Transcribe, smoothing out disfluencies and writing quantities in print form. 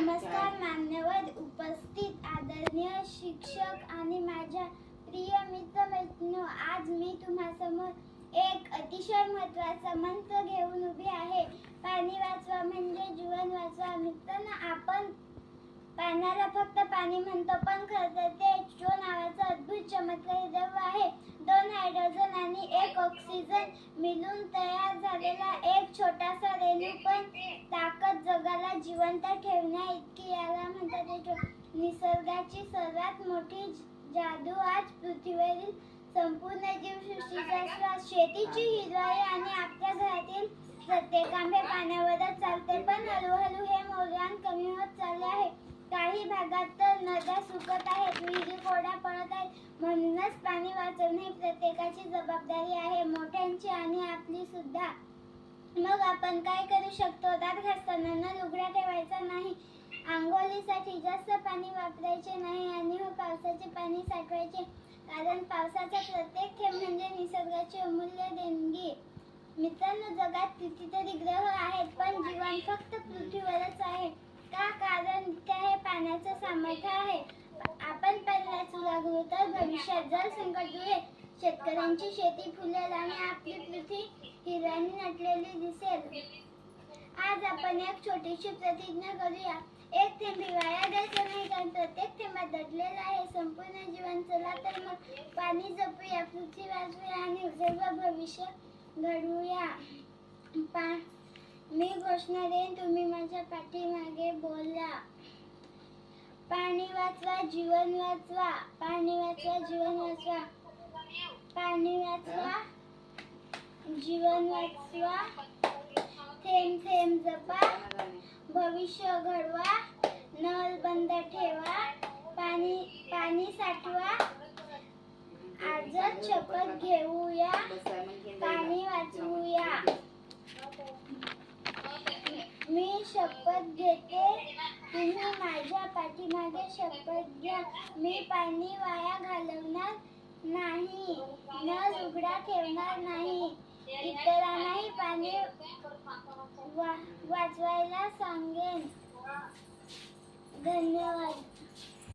नमस्कार मान्यवर उपस्थित आदरणीय शिक्षक आणि माझ्या प्रिय मित्रमैत्रिणींनो, आज मी तुम्हासमोर एक अतिशय महत्त्वाचा मंत्र घेऊन उभी आहे. पाणी वाचवा म्हणजे जीवन वाचवा. मित्रांनो, आपण पाण्याला फक्त पाणी म्हणतो, पण खरं तर ते H2O नावाचं अद्भुत चमत्कारी द्रव्य आहे. 2 हायड्रोजन आणि 1 ऑक्सिजन मिळून तयार झालेला एक छोटासा रेणू, पण ताकद जगाला जिवंत ठेवण्या इतकी. याला म्हणतात निसर्गाची सर्वात मोठी जादू. आज पृथ्वीवरील संपूर्ण जीवसृष्टीचा श्वास, शेतीची हिरवाई आणि आपल्या घरातील प्रत्येक आंबे पाण्यावरच चालते. पण हळूहळू हे मोलान कमी होत चालले आहे. काही भागात तर नद्या सुकत आहेत, विहिरी कोरड्या पडत आहेत. म्हणूनच पाणी वाचवणे ही प्रत्येकाची जबाबदारी आहे, मोठ्यांची आणि आपली सुद्धा. मग आपण काय करू शकतो? दात घासताना नळ उघडा ठेवायचा नाही, आंघोळीसाठी जास्त पाणी वापरायचे नाही आणि पावसाचे पाणी साठवायचे, कारण पावसाचा प्रत्येक थेंब म्हणजे निसर्गाची अमूल्य देणगी. मित्रांनो, जगात कितीतरी ग्रह आहेत, पण जीवन फक्त पृथ्वीवरच आहे. का? कारण हे पाण्याचं सामर्थ्य आहे. आपण पाण्याला लागलो तर भविष्यात जल संकट दूर होईल, शेतकऱ्यांची शेती फुलेल आणि आपली पृथ्वी हिरव्याने नटलेली दिसेल. आज आपण एक छोटीशी प्रतिज्ञा करूया. एक थेंब वाया द्यायचं नाही, कारण प्रत्येक थेंबात दडलेलं आहे संपूर्ण जीवन. चला तर मग पाणी जपूया, पृथ्वी वाचवूया आणि उज्ज्वल भविष्य घडवूया. मी घोषणा देईन, तुम्ही माझ्या पाठीमागे बोला. पाणी वाचवा, जीवन वाचवा. पाणी वाचवा, जीवन वाचवा. पाणी वाचवा, जीवन वाचवा. थेंब थेंब जपा, भविष्य घडवा. नळ बंद ठेवा, पाणी साठवा. आजच शपथ घेऊया, पाणी वाचवूया. मी शपथ घेते, तुम्ही माझ्या पाठीमागे शपथ घ्या. मी पाणी वाया घालवणार नाही, नळ उघडा ठेवणार नाही, इतरांनाही पाणी वाचवायला सांगेन. धन्यवाद.